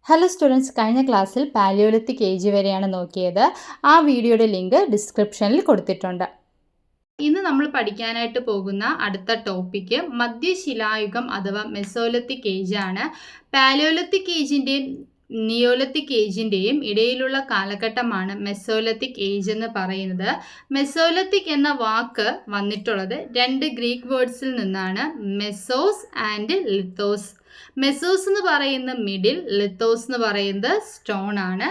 Hello students, കഴിഞ്ഞ ക്ലാസ്സിൽ Palaeolithic age വരെയാണ് നോക്കിയത്. ആ വീഡിയോയുടെ ലിങ്ക് ഡിസ്ക്രിപ്ഷനിൽ കൊടുത്തിട്ടുണ്ട്. ഇന്ന് നമ്മൾ പഠിക്കാനായിട്ട് പോകുന്ന അടുത്ത ടോപ്പിക്ക് മധ്യശിലായുഗം അഥവാ മെസോലിത്തിക് ഏജ് ആണ്. പാലിയോലിത്തിക് ഏജിൻ്റെയും നിയോലിത്തിക് ഏജിൻ്റെയും ഇടയിലുള്ള കാലഘട്ടമാണ് മെസോലിത്തിക് ഏജ് എന്ന് പറയുന്നത്. മെസോലിത്തിക് എന്ന വാക്ക് വന്നിട്ടുള്ളത് രണ്ട് ഗ്രീക്ക് വേർഡ്സിൽ നിന്നാണ്, മെസോസ് ആൻഡ് ലിത്തോസ്. മെസോസ് എന്ന് പറയുന്ന മിഡിൽ, ലിത്തോസ് എന്ന് പറയുന്നത് സ്റ്റോൺ ആണ്.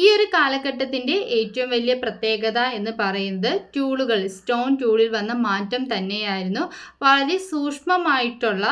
ഈ ഒരു കാലഘട്ടത്തിൻ്റെ ഏറ്റവും വലിയ പ്രത്യേകത എന്ന് പറയുന്നത് സ്റ്റോൺ ടൂളിൽ വന്ന മാറ്റം തന്നെയായിരുന്നു. വളരെ സൂക്ഷ്മമായിട്ടുള്ള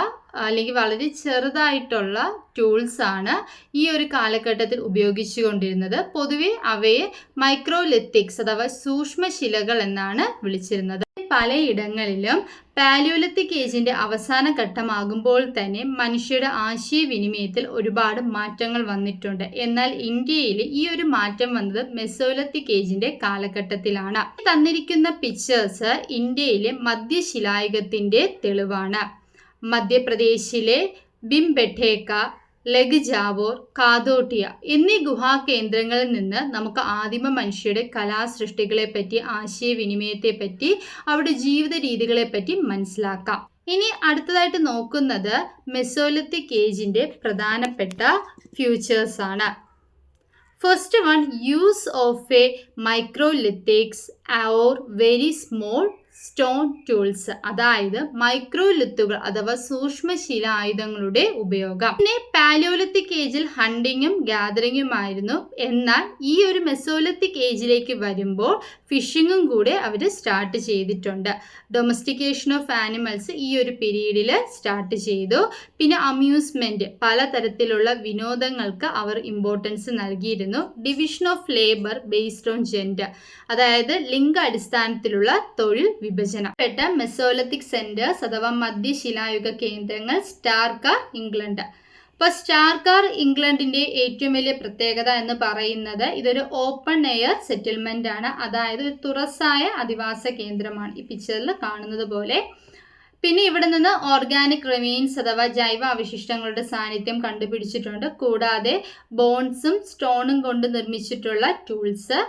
അല്ലെങ്കിൽ വളരെ ചെറുതായിട്ടുള്ള ടൂൾസ് ആണ് ഈ ഒരു കാലഘട്ടത്തിൽ ഉപയോഗിച്ചുകൊണ്ടിരുന്നത്. പൊതുവെ അവയെ മൈക്രോലിത്തിക്സ് അഥവാ സൂക്ഷ്മശിലകൾ എന്നാണ് വിളിച്ചിരുന്നത്. പലയിടങ്ങളിലും പാലിയോലിത്തിക് ഏജിന്റെ അവസാന ഘട്ടമാകുമ്പോൾ തന്നെ മനുഷ്യരുടെ ആശയവിനിമയത്തിൽ ഒരുപാട് മാറ്റങ്ങൾ വന്നിട്ടുണ്ട്. എന്നാൽ ഇന്ത്യയിൽ ഈ ഒരു മാറ്റം വന്നത് മെസോലിത്തിക് ഏജിന്റെ കാലഘട്ടത്തിലാണ്. തന്നിരിക്കുന്ന പിക്ചേഴ്സ് ഇന്ത്യയിലെ മധ്യശിലായുഗത്തിന്റെ തെളിവാണ്. മധ്യപ്രദേശിലെ ഭീംബെട്കേക്ക, ലഗ്ജാവോർ, കാതോട്ടിയ എന്നീ ഗുഹാകേന്ദ്രങ്ങളിൽ നിന്ന് നമുക്ക് ആദിമ മനുഷ്യരുടെ കലാസൃഷ്ടികളെ പറ്റി, ആശയവിനിമയത്തെ പറ്റി, അവരുടെ ജീവിത രീതികളെ പറ്റി മനസ്സിലാക്കാം. ഇനി അടുത്തതായിട്ട് നോക്കുന്നത് മെസോലിത്തിക് ഏജിന്റെ പ്രധാനപ്പെട്ട ഫ്യൂച്ചേഴ്സ് ആണ്. First one, use of a microlithics or very small stone tools, അതായത് മൈക്രോലിത്തുകൾ അഥവാ സൂക്ഷ്മശില ആയുധങ്ങളുടെ ഉപയോഗം. പിന്നെ പാലിയോലിത്തിക് ഏജിൽ ഹണ്ടിങ്ങും ഗ്യാതറിങ്ങുമായിരുന്നു. എന്നാൽ ഈ ഒരു മെസോലിത്തിക് ഏജിലേക്ക് വരുമ്പോൾ ഫിഷിങ്ങും കൂടെ അവർ സ്റ്റാർട്ട് ചെയ്തിട്ടുണ്ട്. ഡൊമസ്റ്റിക്കേഷൻ ഓഫ് ആനിമൽസ് ഈ ഒരു പീരീഡിൽ സ്റ്റാർട്ട് ചെയ്തു. പിന്നെ അമ്യൂസ്മെന്റ്, പലതരത്തിലുള്ള വിനോദങ്ങൾക്ക് അവർ ഇമ്പോർട്ടൻസ് നൽകിയിരുന്നു. Division of labour based on gender, അതായത് ലിംഗ അടിസ്ഥാനത്തിലുള്ള തൊഴിൽ വിഭജനം. മെസോലിത്തിക് സെന്റേഴ്സ് അഥവാ മധ്യശിലായുഗ കേന്ദ്രങ്ങൾ സ്റ്റാർക്കാർ, ഇംഗ്ലണ്ട്. അപ്പോൾ സ്റ്റാർക്കാർ ഇംഗ്ലണ്ടിന്റെ ഏറ്റവും വലിയ പ്രത്യേകത എന്ന് പറയുന്നത് ഇതൊരു ഓപ്പൺ എയർ സെറ്റിൽമെന്റ് ആണ്, അതായത് ഒരു തുറസായ അധിവാസ കേന്ദ്രമാണ് ഈ പിക്ചറിൽ കാണുന്നത് പോലെ. പിന്നെ ഇവിടെ നിന്ന് ഓർഗാനിക് റിമെയിൻസ് അഥവാ ജൈവ അവശിഷ്ടങ്ങളുടെ സാന്നിധ്യം കണ്ടുപിടിച്ചിട്ടുണ്ട്. കൂടാതെ ബോൺസും സ്റ്റോണും കൊണ്ട് നിർമ്മിച്ചിട്ടുള്ള ടൂൾസ്,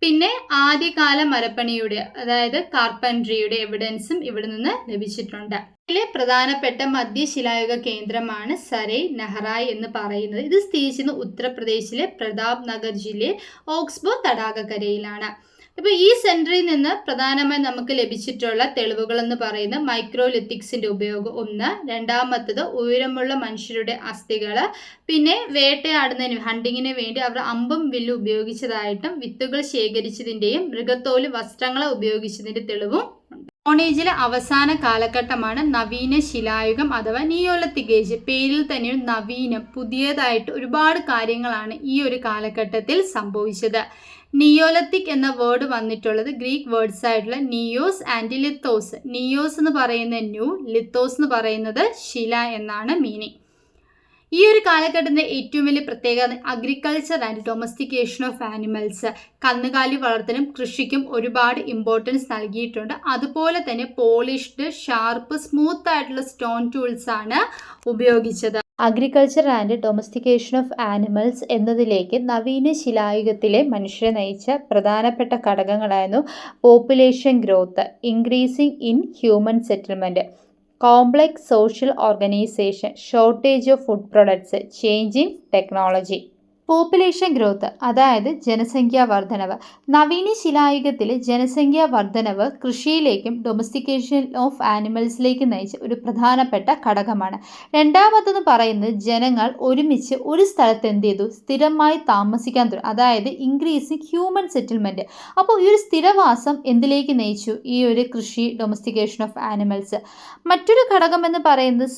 പിന്നെ ആദ്യകാല മരപ്പണിയുടെ അതായത് കാർപ്പൻട്രിയുടെ എവിഡൻസും ഇവിടെ നിന്ന് ലഭിച്ചിട്ടുണ്ട്. ഇതിലെ പ്രധാനപ്പെട്ട മധ്യശിലായുഗ കേന്ദ്രമാണ് സരൈ നെഹ്റായി എന്ന് പറയുന്നത്. ഇത് സ്ഥിതി ചെയ്യുന്ന ഉത്തർപ്രദേശിലെ പ്രതാപ് നഗർ ജില്ലയിൽ ഓക്സ്ബോ തടാകക്കരയിലാണ്. അപ്പോൾ ഈ സെന്ററിൽ നിന്ന് പ്രധാനമായി നമുക്ക് ലഭിച്ചിട്ടുള്ള തെളിവുകൾ എന്ന് പറയുന്നത് മൈക്രോലിത്തിക്സിന്റെ ഉപയോഗം ഒന്ന്, രണ്ടാമത്തത് ഉയരമുള്ള മനുഷ്യരുടെ അസ്ഥികൾ, പിന്നെ വേട്ടയാടുന്നതിന് ഹണ്ടിങ്ങിന് വേണ്ടി അവർ അമ്പും വില്ലും ഉപയോഗിച്ചതായിട്ടും വിത്തുകൾ ശേഖരിച്ചതിൻ്റെയും മൃഗത്തോല് വസ്ത്രങ്ങളെ ഉപയോഗിച്ചതിൻ്റെ തെളിവും. സ്റ്റോണേജിലെ അവസാന കാലഘട്ടമാണ് നവീന ശിലായുഗം അഥവാ നിയോലിത്തിക് ഏജ്. പേരിൽ തന്നെ നവീനം, പുതിയതായിട്ട് ഒരുപാട് കാര്യങ്ങളാണ് ഈ ഒരു കാലഘട്ടത്തിൽ സംഭവിച്ചത്. നിയോലിത്തിക് എന്ന വേർഡ് വന്നിട്ടുള്ളത് ഗ്രീക്ക് വേർഡ്സ് ആയിട്ടുള്ള നിയോസ് ആൻഡ് ലിത്തോസ്. നിയോസ് എന്ന് പറയുന്നത് ന്യൂ, ലിത്തോസ് എന്ന് പറയുന്നത് ശില എന്നാണ് മീനിങ്. ഈ ഒരു കാലഘട്ടത്തിൻ്റെ ഏറ്റവും വലിയ പ്രത്യേകത agriculture and domestication of animals. കന്നുകാലി വളർത്തലും കൃഷിക്കും ഒരുപാട് ഇമ്പോർട്ടൻസ് നൽകിയിട്ടുണ്ട്. അതുപോലെ തന്നെ പോളിഷ്ഡ്, ഷാർപ്പ്, സ്മൂത്ത് ആയിട്ടുള്ള സ്റ്റോൺ ടൂൾസ് ആണ് ഉപയോഗിച്ചത്. Agriculture and domestication of animals എന്നതിലേക്ക് നവീന ശിലായുഗത്തിലെ മനുഷ്യരെ നയിച്ച പ്രധാനപ്പെട്ട ഘടകങ്ങളായിരുന്നു population growth, increasing in human settlement, complex social organization, shortage of food products, changing technology. Population growth അതായത് ജനസംഖ്യാ വർധനവ്. നവീന ശിലായുഗത്തിലെ ജനസംഖ്യാ വർധനവ് കൃഷിയിലേക്കും ഡൊമസ്റ്റിക്കേഷൻ ഓഫ് ആനിമൽസിലേക്ക് നയിച്ച ഒരു പ്രധാനപ്പെട്ട ഘടകമാണ്. രണ്ടാമതെന്ന് പറയുന്നത് ജനങ്ങൾ ഒരുമിച്ച് ഒരു സ്ഥലത്ത് എന്ത് ചെയ്തു, സ്ഥിരമായി താമസിക്കാൻ തുടങ്ങി, അതായത് ഇൻക്രീസിങ് ഹ്യൂമൻ സെറ്റിൽമെൻറ്റ്. അപ്പോൾ ഈ ഒരു സ്ഥിരവാസം എന്തിലേക്ക് നയിച്ചു, ഈ ഒരു കൃഷി, ഡൊമസ്റ്റിക്കേഷൻ ഓഫ് ആനിമൽസ്. മറ്റൊരു ഘടകം എന്ന് പറയുന്നത്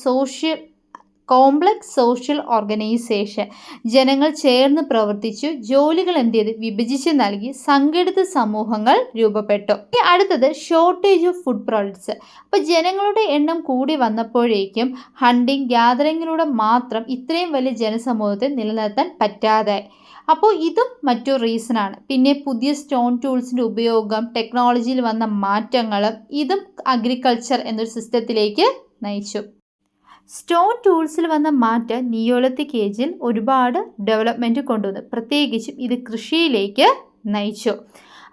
കോംപ്ലക്സ് സോഷ്യൽ ഓർഗനൈസേഷൻ. ജനങ്ങൾ ചേർന്ന് പ്രവർത്തിച്ചു, ജോലികൾ എന്ത് ചെയ്ത് വിഭജിച്ച് നൽകി സംഘടിത സമൂഹങ്ങൾ രൂപപ്പെട്ടു. അടുത്തത് ഷോർട്ടേജ് ഓഫ് ഫുഡ് പ്രോഡക്ട്സ്. അപ്പോൾ ജനങ്ങളുടെ എണ്ണം കൂടി വന്നപ്പോഴേക്കും ഹണ്ടിങ് ഗ്യാതറിങ്ങിലൂടെ മാത്രം ഇത്രയും വലിയ ജനസമൂഹത്തെ നിലനിർത്താൻ പറ്റാതെ. അപ്പോൾ ഇതും മറ്റൊരു റീസണാണ്. പിന്നെ പുതിയ സ്റ്റോൺ ടൂൾസിൻ്റെ ഉപയോഗം, ടെക്നോളജിയിൽ വന്ന മാറ്റങ്ങളും ഇതും അഗ്രികൾച്ചർ എന്നൊരു സിസ്റ്റത്തിലേക്ക് നയിച്ചു. സ്റ്റോൺ ടൂൾസിൽ വന്ന മാറ്റം നിയോളിത്തിക് ഏജിൽ ഒരുപാട് ഡെവലപ്മെൻറ്റ് കൊണ്ടുവന്നു. പ്രത്യേകിച്ചും ഇത് കൃഷിയിലേക്ക് നയിച്ചു.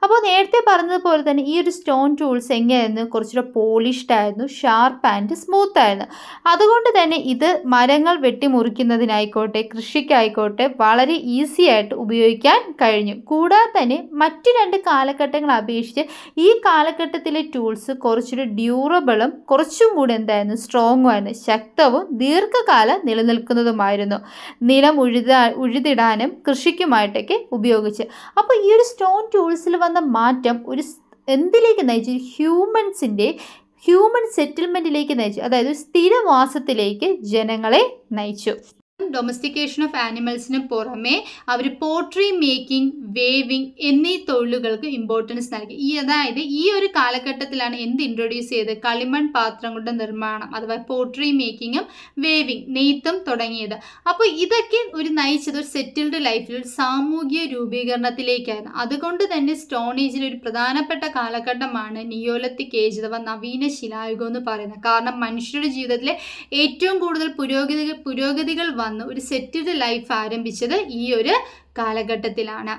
അപ്പോൾ നേരത്തെ പറഞ്ഞതുപോലെ തന്നെ ഈ ഒരു സ്റ്റോൺ ടൂൾസ് എങ്ങനെയായിരുന്നു, കുറച്ചുകൂടെ പോളിഷ്ഡ് ആയിരുന്നു, ഷാർപ്പ് ആൻഡ് സ്മൂത്ത് ആയിരുന്നു. അതുകൊണ്ട് തന്നെ ഇത് മരങ്ങൾ വെട്ടിമുറിക്കുന്നതിനായിക്കോട്ടെ കൃഷിക്കായിക്കോട്ടെ വളരെ ഈസി ആയിട്ട് ഉപയോഗിക്കാൻ കഴിഞ്ഞു. കൂടാതെ തന്നെ മറ്റ് 2 കാലഘട്ടങ്ങളെ അപേക്ഷിച്ച് ഈ കാലഘട്ടത്തിലെ ടൂൾസ് കുറച്ചുകൂടി ഡ്യൂറബിളും കുറച്ചും കൂടി എന്തായിരുന്നു, സ്ട്രോങ്ങും ആയിരുന്നു, ശക്തവും ദീർഘകാലം നിലനിൽക്കുന്നതുമായിരുന്നു. നിലം ഉഴുതിടാനും കൃഷിക്കുമായിട്ടൊക്കെ ഉപയോഗിച്ച്. അപ്പോൾ ഈ ഒരു സ്റ്റോൺ ടൂൾസിൽ വന്ന മാറ്റം ഒരു എന്തിലേക്ക് നയിച്ചു, ഹ്യൂമൻ സെറ്റിൽമെൻറ്റിലേക്ക് നയിച്ചു. അതായത് സ്ഥിരവാസത്തിലേക്ക് ജനങ്ങളെ നയിച്ചു. ഡൊമസ്റ്റിക്കേഷൻ ഓഫ് ആനിമൽസിന് പുറമെ അവർ പോട്രി മേക്കിംഗ്, വേവിംഗ് എന്നീ തൊഴിലുകൾക്ക് ഇമ്പോർട്ടൻസ് നൽകി. അതായത് ഈ ഒരു കാലഘട്ടത്തിലാണ് എന്ത് ഇൻട്രൊഡ്യൂസ് ചെയ്തത്, കളിമൺ പാത്രങ്ങളുടെ നിർമ്മാണം അഥവാ പോട്രി മേക്കിങ്ങും വേവിംഗ്, നെയ്ത്തും തുടങ്ങിയത്. അപ്പോൾ ഇതൊക്കെ നയിച്ചത് ഒരു സെറ്റിൽഡ് ലൈഫിൽ ഒരു സാമൂഹിക രൂപീകരണത്തിലേക്കായിരുന്നു. അതുകൊണ്ട് തന്നെ സ്റ്റോൺ ഏജിൽ ഒരു പ്രധാനപ്പെട്ട കാലഘട്ടമാണ് നിയോളിത്തിക് ഏജ് അഥവാ നവീന ശിലായുഗം എന്ന് പറയുന്നത്. കാരണം മനുഷ്യരുടെ ജീവിതത്തിലെ ഏറ്റവും കൂടുതൽ പുരോഗതികൾ വന്ന് ഒരു സെറ്റിൽഡ് ലൈഫ് ആരംഭിച്ചത് ഈ ഒരു കാലഘട്ടത്തിലാണ്.